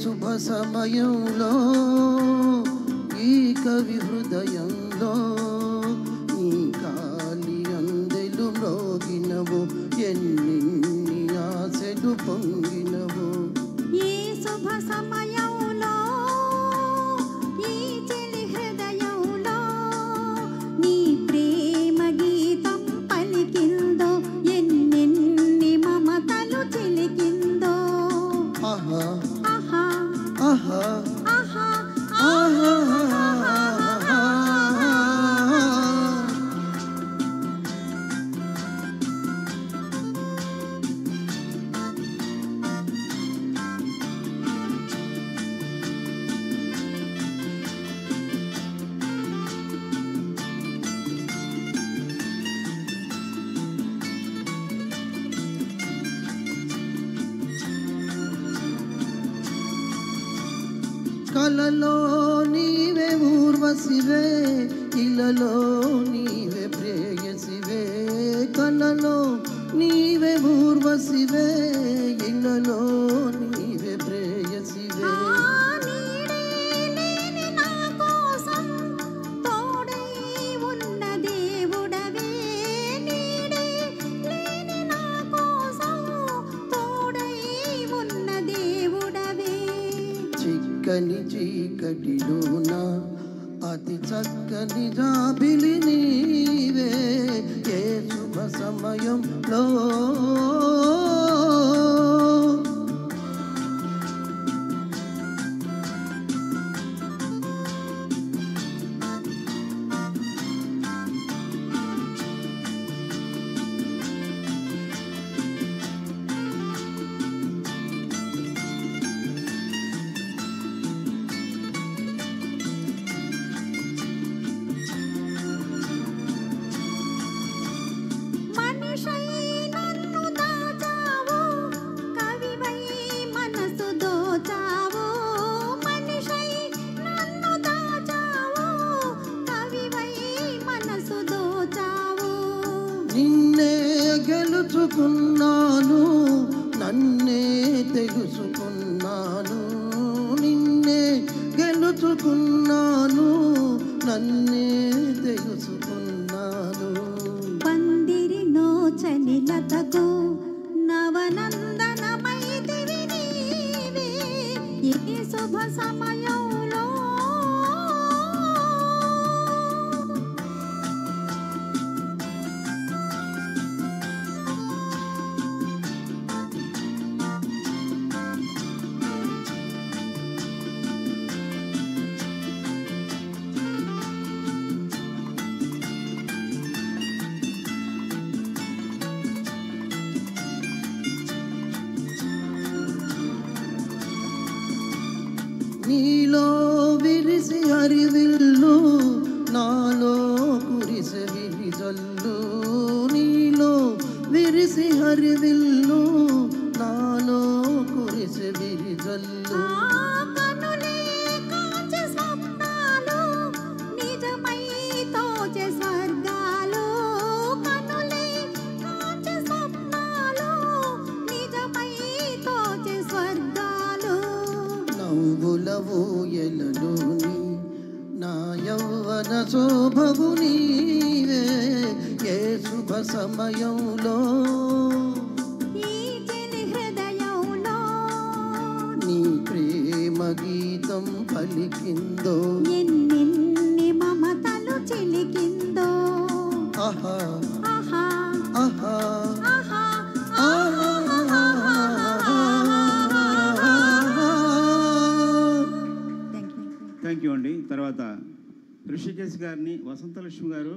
శుభ సమయంలో ఈ కవి హృదయంలో నీ కాలి అందెలు మ్రోగినవు, ఎన్ని ఆశలు పొంగినవు. ఈ శుభ సమయంలో ఈ చెలి హృదయంలో నీ ప్రేమ గీతం పలికిందో, ఎన్నెన్ని మమతలు చిలికిందో. ఆహా ఆహా ఆహా ఆహా ఆహా. కలలో నీవే ఊర్వశివే, ఇలలో నీవే ప్రేయసివే. కలలో నీవే ఊర్వశివే, ఇలలో నీవే ప్రేయసివే. చిక్కని చీకటిలోన అతి చక్కని జాబిలి నీవే, ఏ శుభ సమయంలో నిన్నే గెలుచుకున్నాను, నన్నే తెలుసుకున్నాను. నిన్నే గెలుచుకున్నాను, నన్నే తెలుసుకున్నాను. పందిరి నోచని లతకు నవనందనమైతివి నీవే, ఈ శుభ సమయంలో. నీలో విరిసి హరివిల్లు, నాలో కురిసె విరిజల్లు. నీలో విరిసి హరివిల్లు, నాలో కురిసె విరిజల్లు. కనులే కాచే స్వప్నాలు, నిజమై తోచే స్వర్గాలు. కనులే కాచే స్వప్నాలు, నిజమై తోచే స్వర్గాలు. నవ్వుల ఊయలలోని నా యౌవన శోభవు నీవే, ఏ శుభ సమయంలో ఈ చెలి హృదయంలో నీ ప్రేమ గీతం పలికిందో, ఎన్నెన్ని మమతలు చిలికిందో. ఆహా ఆహా ఆహా ఆహా ఆహా. థ్యాంక్ యూ అండి. తర్వాత ఋషికేశ్ గారిని వసంతలక్ష్మి గారు